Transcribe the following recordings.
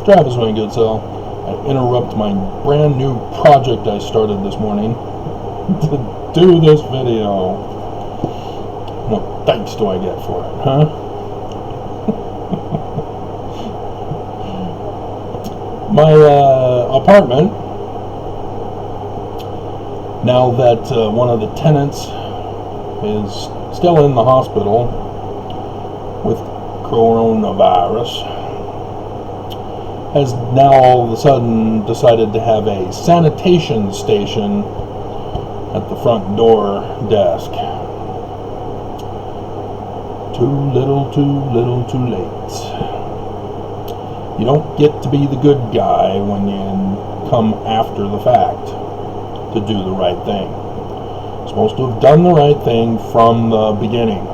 Travis, my good soul. I interrupt my brand new project I started this morning to do this video. What thanks do I get for it, huh? My apartment, now that one of the tenants is still in the hospital with coronavirus, has now all of a sudden decided to have a sanitation station at the front door desk. Too little, too late. You don't get to be the good guy when you come after the fact to do the right thing. You're supposed to have done the right thing from the beginning.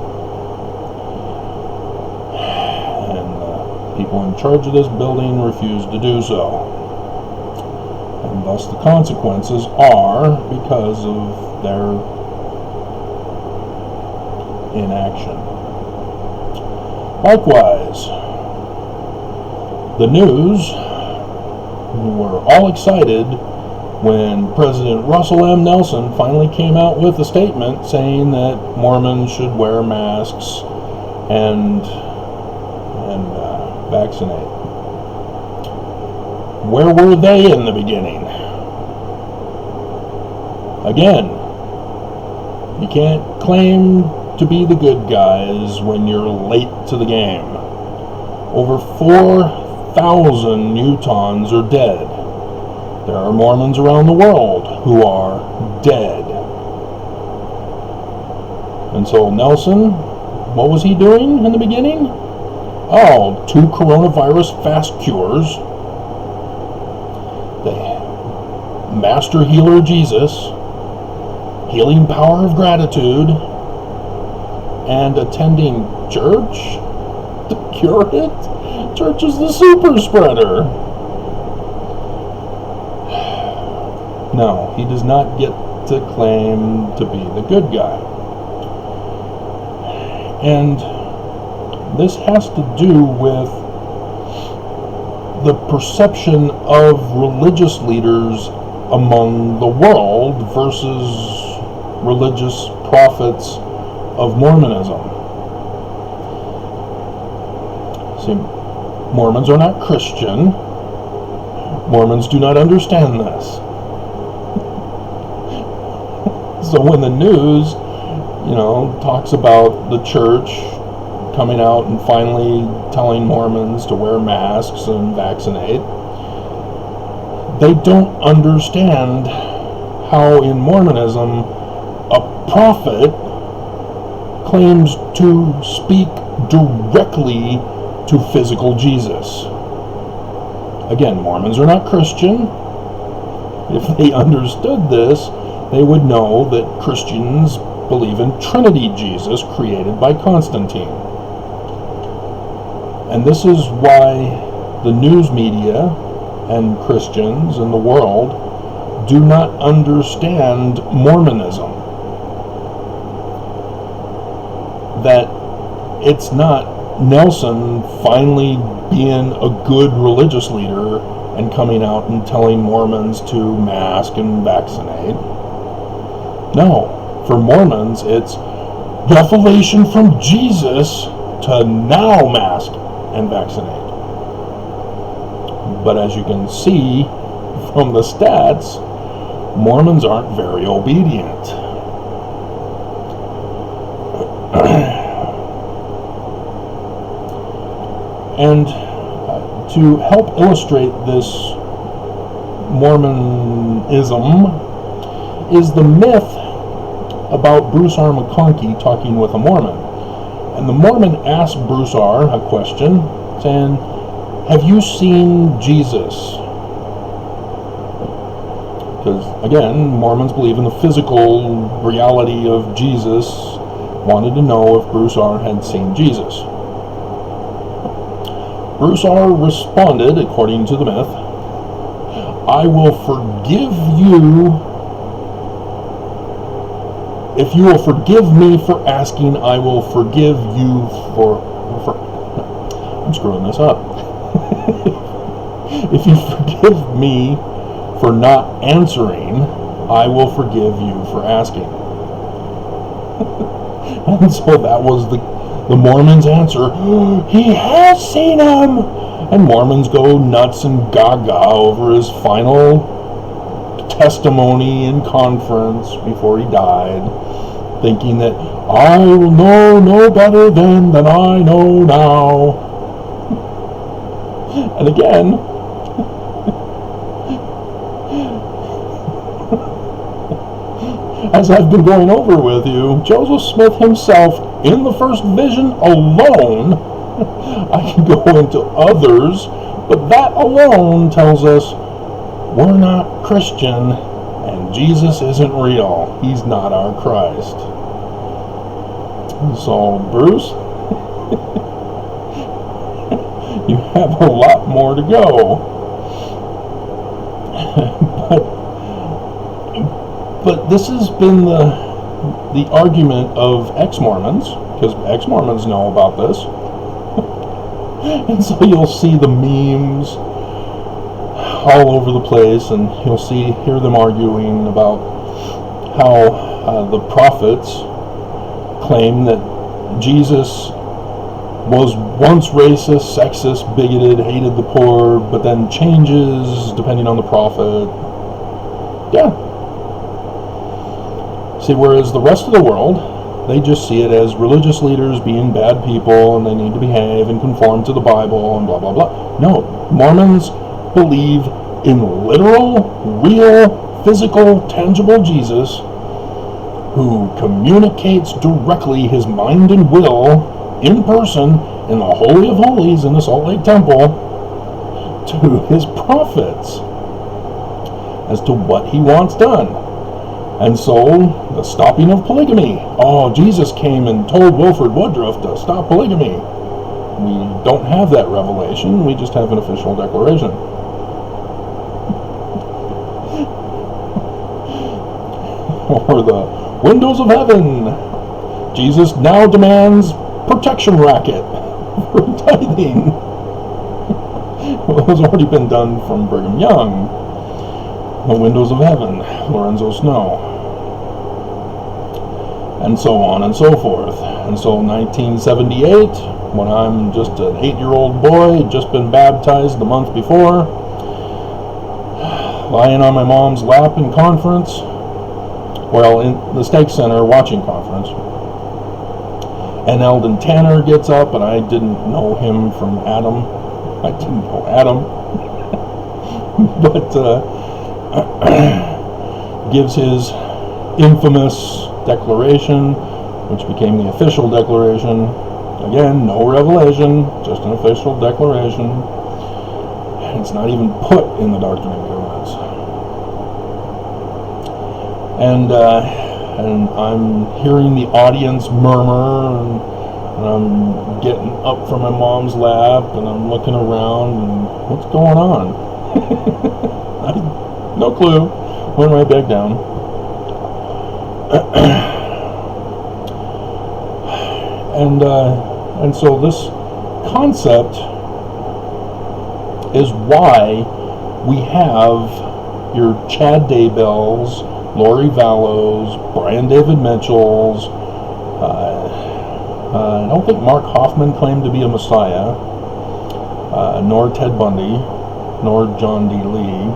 People in charge of this building refuse to do so. And thus the consequences are because of their inaction. Likewise, the news were all excited when President Russell M. Nelson finally came out with a statement saying that Mormons should wear masks and vaccinate. Where were they in the beginning? Again, you can't claim to be the good guys when you're late to the game. Over 4,000 Utahns are dead. There are Mormons around the world who are dead. And so Nelson, what was he doing in the beginning? Oh, 2 coronavirus fast cures, the master healer Jesus, healing power of gratitude, and attending church to cure it? Church is the super spreader. No, he does not get to claim to be the good guy. And this has to do with the perception of religious leaders among the world versus religious prophets of Mormonism. See, Mormons are not Christian. Mormons do not understand this. So when the news, talks about the church coming out and finally telling Mormons to wear masks and vaccinate, they don't understand how in Mormonism a prophet claims to speak directly to physical Jesus. Again, Mormons are not Christian. If they understood this, they would know that Christians believe in Trinity Jesus created by Constantine. And this is why the news media and Christians in the world do not understand Mormonism. That it's not Nelson finally being a good religious leader and coming out and telling Mormons to mask and vaccinate. No, for Mormons it's revelation from Jesus to now mask and vaccinate. But as you can see from the stats, Mormons aren't very obedient. And to help illustrate this Mormonism is the myth about Bruce R. McConkie talking with a Mormon. And the Mormon asked Bruce R. a question, saying, "Have you seen Jesus?" Because, again, Mormons believe in the physical reality of Jesus, wanted to know if Bruce R. had seen Jesus. Bruce R. responded, according to the myth, "I will forgive you if you will forgive me for asking, I will forgive you for I'm screwing this up. If you forgive me for not answering, I will forgive you for asking. And so that was the Mormons' answer. He has seen him! And Mormons go nuts and gaga over his final testimony in conference before he died, thinking that I will know no better then than I know now. And again, as I've been going over with you, Joseph Smith himself, in the first vision alone, I can go into others, but that alone tells us we're not Christian, and Jesus isn't real. He's not our Christ. So, Bruce, you have a lot more to go. But this has been the argument of ex-Mormons, because ex-Mormons know about this. And so you'll see the memes all over the place, and you'll hear them arguing about how the prophets claim that Jesus was once racist, sexist, bigoted, hated the poor, but then changes depending on the prophet. Yeah. See, whereas the rest of the world, they just see it as religious leaders being bad people and they need to behave and conform to the Bible and blah, blah, blah. No, Mormons believe in literal, real, physical, tangible Jesus who communicates directly his mind and will in person in the Holy of Holies in the Salt Lake Temple to his prophets as to what he wants done. And so, the stopping of polygamy. Oh, Jesus came and told Wilford Woodruff to stop polygamy. We don't have that revelation, we just have an official declaration. Or the windows of heaven. Jesus now demands protection racket for tithing. Well, it's already been done from Brigham Young. The windows of heaven, Lorenzo Snow. And so on and so forth. And so 1978, when I'm just an 8-year-old boy, just been baptized the month before, lying on my mom's lap in conference, well, in the Stake Center watching conference, and Eldon Tanner gets up, and I didn't know him from Adam. I didn't know Adam. But gives his infamous declaration, which became the official declaration. Again, no revelation, just an official declaration. And it's not even put in the Doctrine and Covenants. And I'm hearing the audience murmur, and I'm getting up from my mom's lap, and I'm looking around, and what's going on? No clue. Went right back down. And so this concept is why we have your Chad Daybells, Lori Vallows, Brian David Mitchells. I don't think Mark Hoffman claimed to be a Messiah, nor Ted Bundy, nor John D. Lee.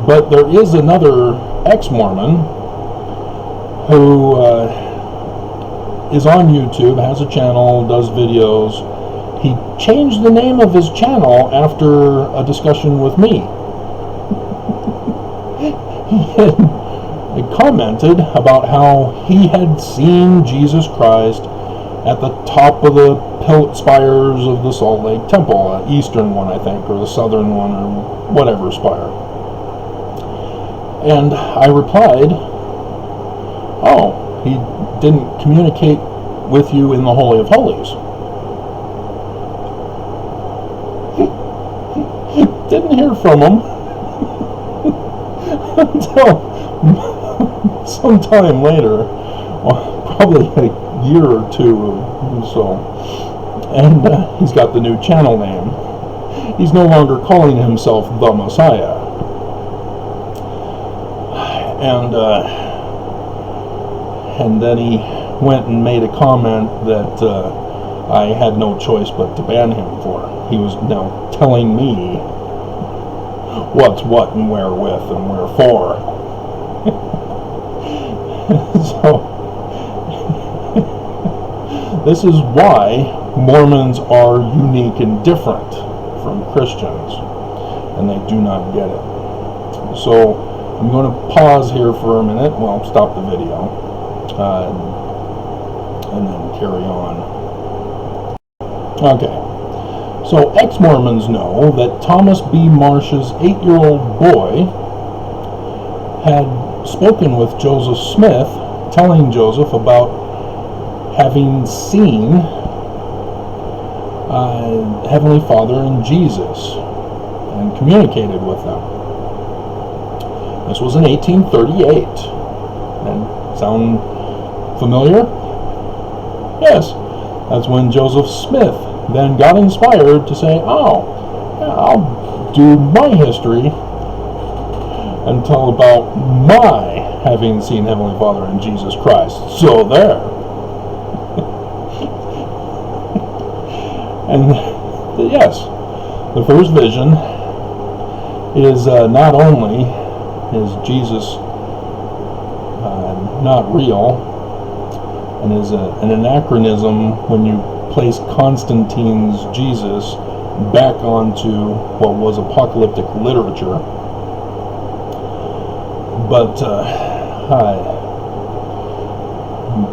But there is another ex-Mormon who is on YouTube, has a channel, does videos. He changed the name of his channel after a discussion with me. He commented about how he had seen Jesus Christ at the top of the spires of the Salt Lake Temple, eastern one, I think, or the southern one, or whatever spire. And I replied, oh, he didn't communicate with you in the Holy of Holies. Didn't hear from him until sometime later, probably a year or two or so. And he's got the new channel name. He's no longer calling himself the Messiah. And then he went and made a comment that I had no choice but to ban him for. He was now telling me what's what and wherewith and wherefore. So, this is why Mormons are unique and different from Christians, and they do not get it. So, I'm going to pause here for a minute, well, stop the video, and then carry on. Okay, so ex-Mormons know that Thomas B. Marsh's 8-year-old boy had spoken with Joseph Smith, telling Joseph about having seen Heavenly Father and Jesus, and communicated with them. This was in 1838. And sound familiar? Yes. That's when Joseph Smith then got inspired to say, oh, yeah, I'll do my history and tell about my having seen Heavenly Father and Jesus Christ. So there. And yes, the first vision is not only is Jesus not real, and is an anachronism when you place Constantine's Jesus back onto what was apocalyptic literature, but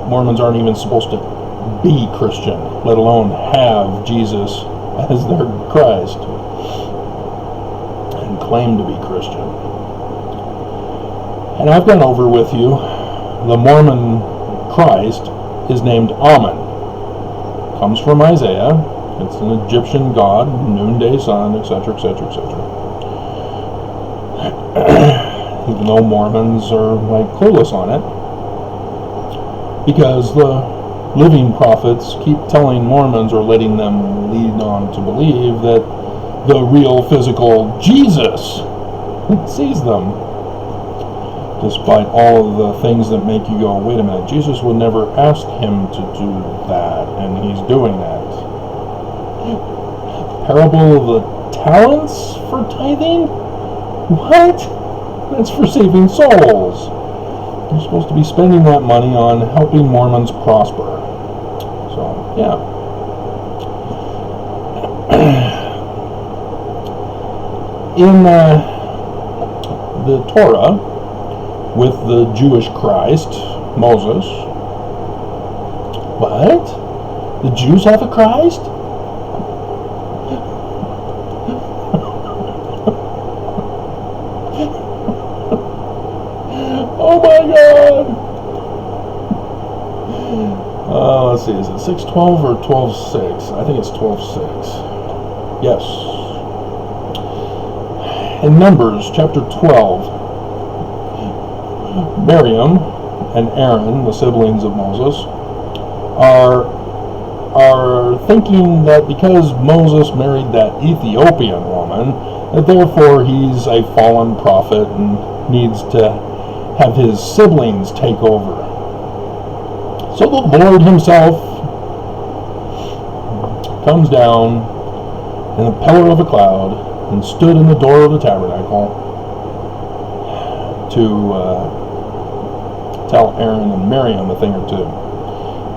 Mormons aren't even supposed to be Christian, let alone have Jesus as their Christ and claim to be Christian. And I've gone over with you, the Mormon Christ is named Amen. Comes from Isaiah. It's an Egyptian god, noonday sun, etc., etc., etc. Even though Mormons are like clueless on it, because the living prophets keep telling Mormons, or letting them lead on to believe, that the real physical Jesus sees them, despite all of the things that make you go, wait a minute, Jesus would never ask him to do that, and he's doing that. Parable of the talents for tithing? What? That's for saving souls. You're supposed to be spending that money on helping Mormons prosper. So, yeah. In the Torah, with the Jewish Christ, Moses. What? The Jews have a Christ? Oh my God! Let's see, is it 6:12 or 12:6? I think it's 12:6. Yes. In Numbers chapter 12, Miriam and Aaron, the siblings of Moses, are thinking that because Moses married that Ethiopian woman, that therefore he's a fallen prophet and needs to have his siblings take over. So the Lord himself comes down in a pillar of a cloud and stood in the door of the tabernacle to tell Aaron and Miriam a thing or two.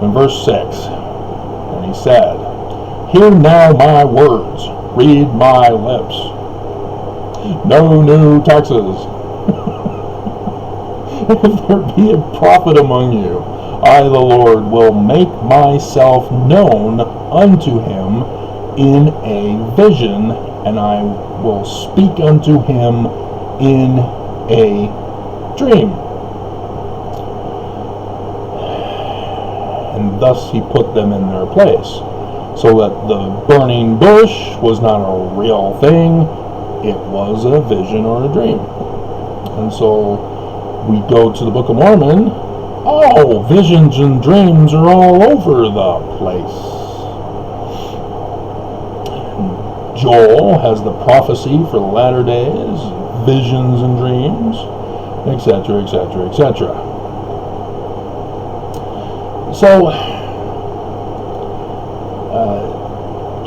In verse 6, and he said, "Hear now my words, read my lips. No new taxes. If there be a prophet among you, I, the Lord, will make myself known unto him in a vision, and I will speak unto him in a dream." And thus he put them in their place, so that the burning bush was not a real thing, it was a vision or a dream. And so we go to the Book of Mormon. Oh, visions and dreams are all over the place. Joel has the prophecy for the latter days, visions and dreams, etc., etc., etc. So,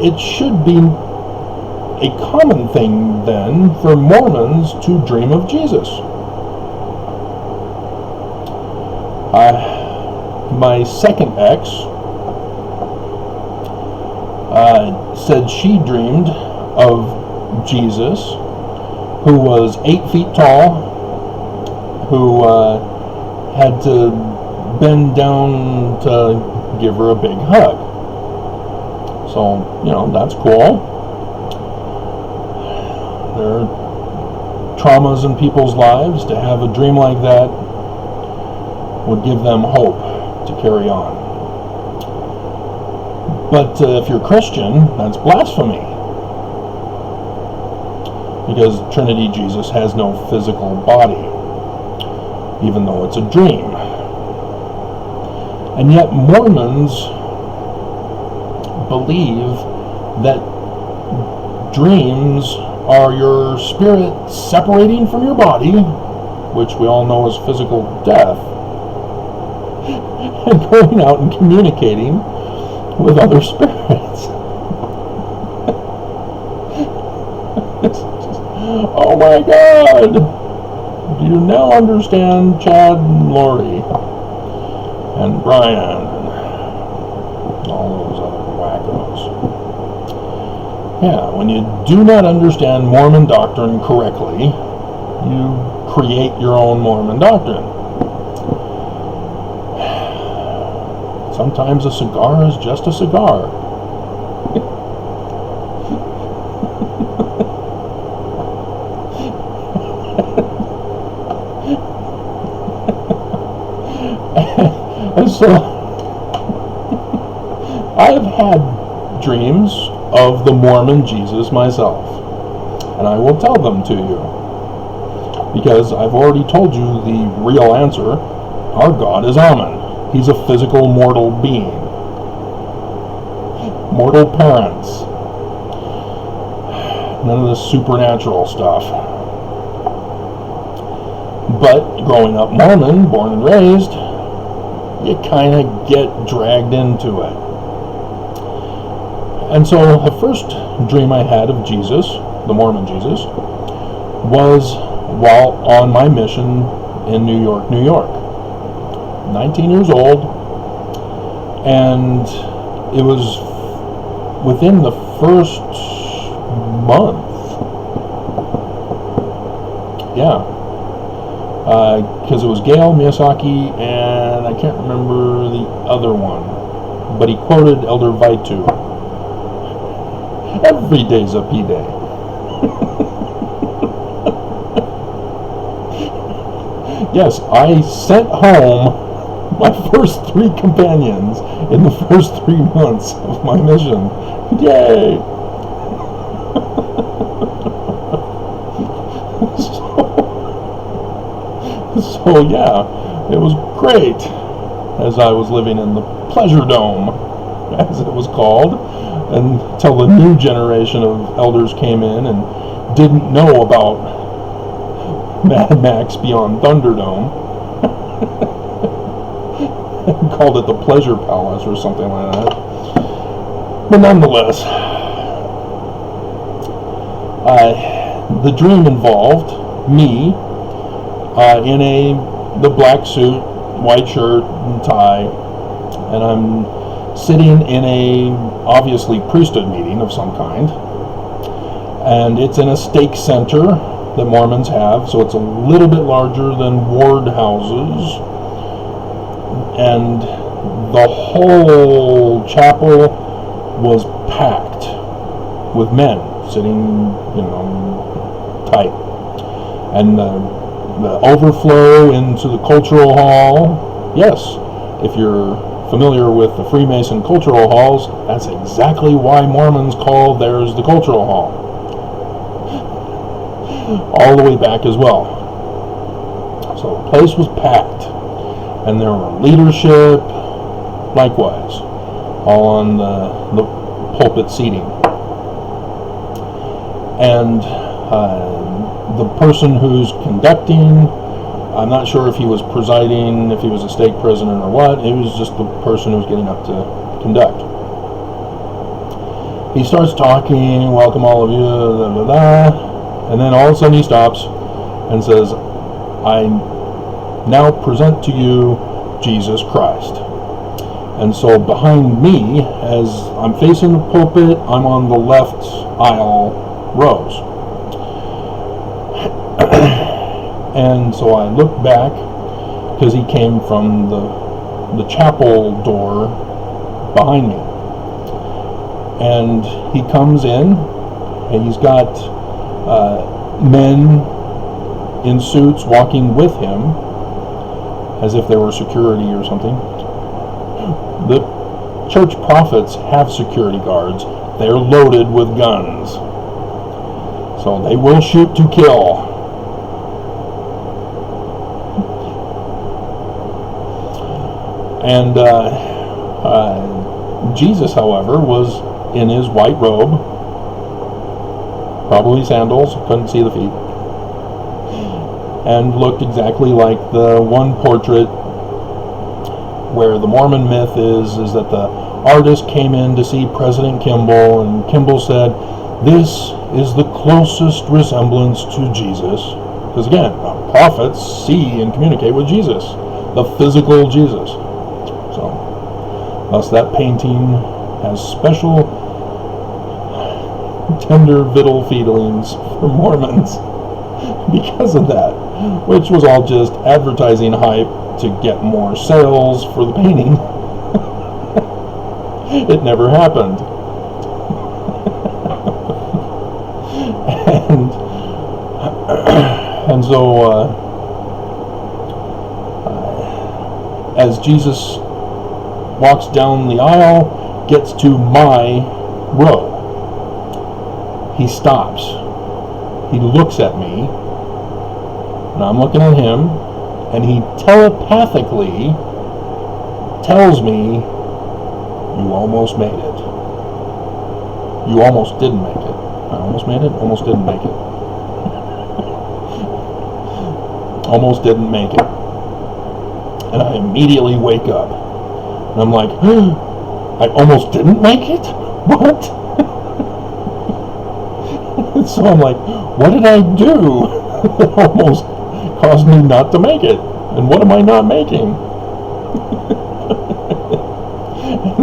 it should be a common thing then for Mormons to dream of Jesus. My second ex said she dreamed of Jesus, who was 8 feet tall, who had to bend down to give her a big hug. So, that's cool. There are traumas in people's lives. To have a dream like that would give them hope to carry on. But if you're Christian, that's blasphemy. Because Trinity Jesus has no physical body, even though it's a dream. And yet Mormons believe that dreams are your spirit separating from your body, which we all know is physical death, and going out and communicating with other spirits. Oh my God! Do you now understand Chad and Lori and Brian and all those other wackos? Yeah, when you do not understand Mormon doctrine correctly, you create your own Mormon doctrine. Sometimes a cigar is just a cigar. And so, I've had dreams of the Mormon Jesus myself, and I will tell them to you, because I've already told you the real answer. Our God is Amen. He's a physical, mortal being. Mortal parents. None of this supernatural stuff. But growing up Mormon, born and raised, you kind of get dragged into it. And so the first dream I had of Jesus, the Mormon Jesus, was while on my mission in New York, New York. 19 years old, and it was within the first month. Yeah, because it was Gail, Miyazaki, and I can't remember the other one, but he quoted Elder Vaitu. Every day's a P-Day. Yes, I sent home my first 3 companions in the first 3 months of my mission. Yay! So yeah, it was great as I was living in the Pleasure Dome, as it was called, until the new generation of elders came in and didn't know about Mad Max Beyond Thunderdome. Called it the Pleasure Palace or something like that. But nonetheless, the dream involved me in the black suit, white shirt and tie, and I'm sitting in a obviously priesthood meeting of some kind, and it's in a stake center that Mormons have, so it's a little bit larger than ward houses, and the whole chapel was packed with men sitting, tight, and the overflow into the cultural hall. Yes, if you're familiar with the Freemason cultural halls, that's exactly why Mormons call theirs the cultural hall. All the way back as well. So the place was packed, and there were leadership, likewise, all on the pulpit seating. And the person who's conducting, I'm not sure if he was presiding, if he was a stake president or what. It was just the person who was getting up to conduct. He starts talking, welcome all of you, blah, blah, blah, and then all of a sudden he stops and says, I now present to you Jesus Christ. And so behind me, as I'm facing the pulpit, I'm on the left aisle rows. And so I look back, because he came from the chapel door behind me. And he comes in, and he's got men in suits walking with him, as if they were security or something. The church prophets have security guards. They're loaded with guns. So they will shoot to kill. And Jesus, however, was in his white robe, probably sandals, couldn't see the feet, and looked exactly like the one portrait where the Mormon myth is that the artist came in to see President Kimball, and Kimball said, this is the closest resemblance to Jesus. Because again, prophets see and communicate with Jesus, the physical Jesus. So, thus that painting has special tender vital feelings for Mormons because of that, which was all just advertising hype to get more sales for the painting. It never happened. And so as Jesus walks down the aisle, gets to my row, he stops. He looks at me, and I'm looking at him, and he telepathically tells me, you almost made it. You almost didn't make it. I almost made it, almost didn't make it. Almost didn't make it. And I immediately wake up. And I'm like, I almost didn't make it? What? And so I'm like, what did I do that almost caused me not to make it? And what am I not making?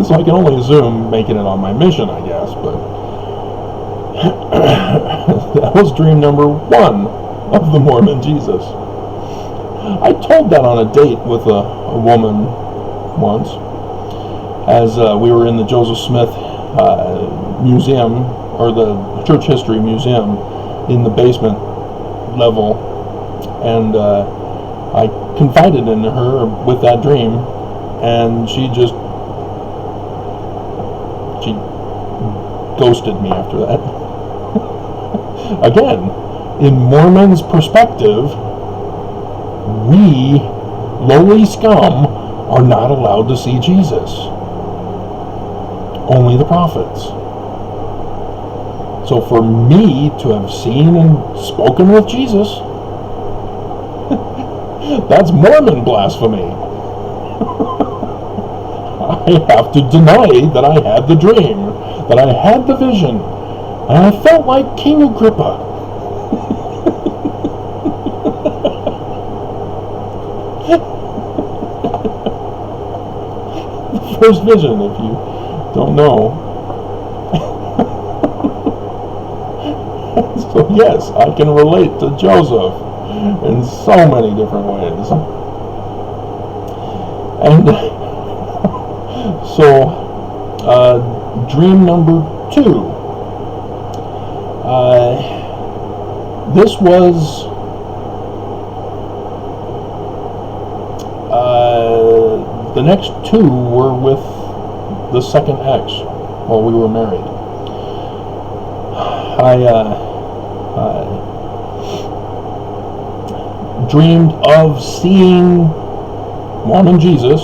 So I can only assume making it on my mission, I guess, but that was dream number 1 of the Mormon Jesus. I told that on a date with a woman once, as we were in the Joseph Smith Museum, or the Church History Museum, in the basement level, and I confided in her with that dream, and she ghosted me after that. Again, in Mormon's perspective, we, lowly scum, are not allowed to see Jesus. Only the prophets. So for me to have seen and spoken with Jesus, that's Mormon blasphemy. I have to deny that I had the dream, that I had the vision, and I felt like King Agrippa. The first vision, if you don't know. So yes, I can relate to Joseph in so many different ways. And so, dream number 2. This was the next 2 were with the second ex while we were married. I dreamed of seeing Mormon Jesus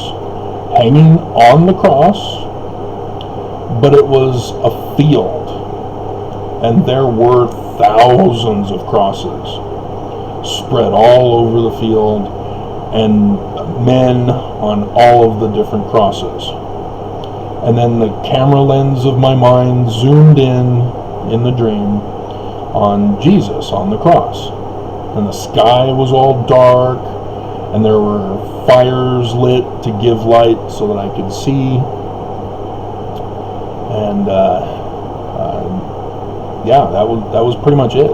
hanging on the cross, but it was a field. and there were thousands of crosses spread all over the field, and men on all of the different crosses. And then the camera lens of my mind zoomed in the dream on Jesus on the cross. And the sky was all dark, and there were fires lit to give light so that I could see. And yeah, that was pretty much it.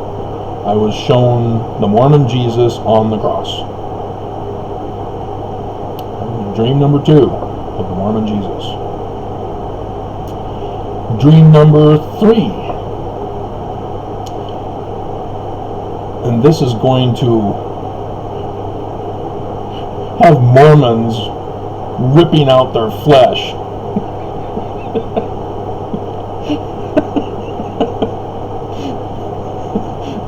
I was shown the Mormon Jesus on the cross. Dream number 2 of the Mormon Jesus. Dream number 3. And this is going to have Mormons ripping out their flesh.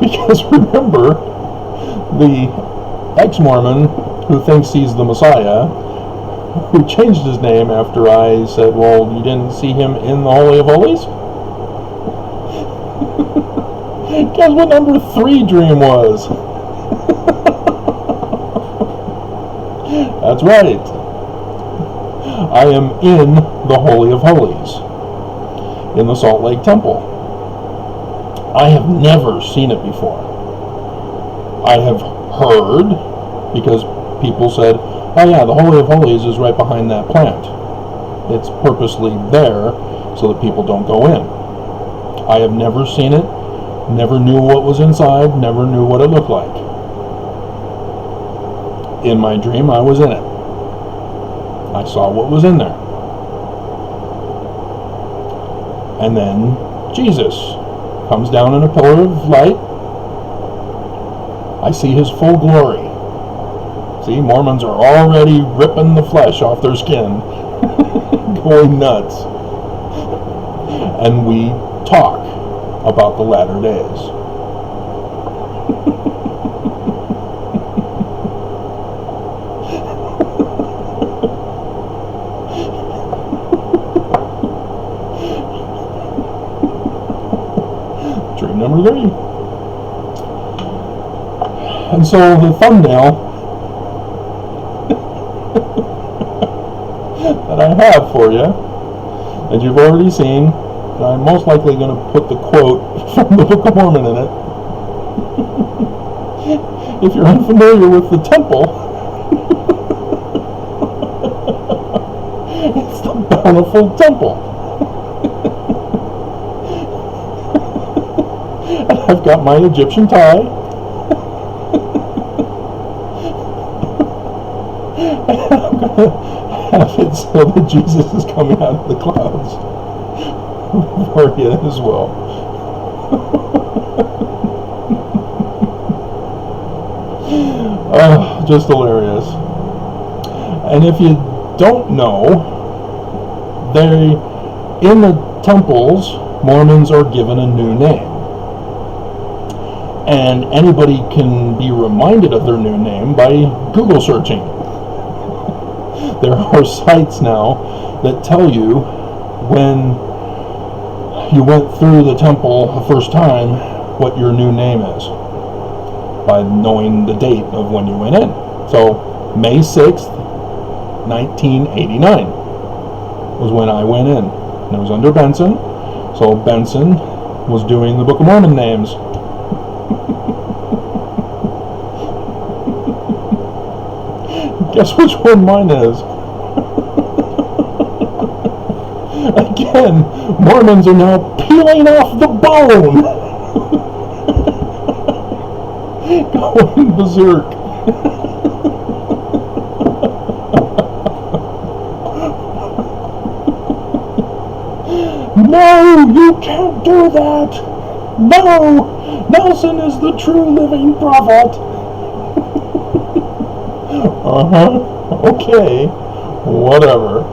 Because remember, the ex-Mormon who thinks he's the Messiah, who changed his name after I said, well, you didn't see him in the Holy of Holies? Guess what number 3 dream was? That's right. I am in the Holy of Holies, in the Salt Lake Temple. I have never seen it before. I have heard, because people said, oh yeah, the Holy of Holies is right behind that plant. It's purposely there so that people don't go in. I have never seen it, never knew what was inside, never knew what it looked like. In my dream, I was in it. I saw what was in there. And then Jesus comes down in a pillar of light. I see his full glory. See, Mormons are already ripping the flesh off their skin, going nuts. And we talk about the latter days. Dream number 3. And so the thumbnail that I have for you, that you've already seen, and I'm most likely going to put the quote from the Book of Mormon in it. If you're unfamiliar with the temple, it's the Bountiful Temple. And I've got my Egyptian tie. And I'm going to have it so that Jesus is coming out of the clouds for you as well. Oh, just hilarious. And if you don't know, in the temples, Mormons are given a new name. And anybody can be reminded of their new name by Google searching. There are sites now that tell you when you went through the temple the first time what your new name is, by knowing the date of when you went in. So May 6th, 1989 was when I went in. And it was under Benson. So Benson was doing the Book of Mormon names. Guess which one mine is? Again, Mormons are now peeling off the bone. Going berserk. No, you can't do that. No, Nelson is the true living prophet. Okay, whatever.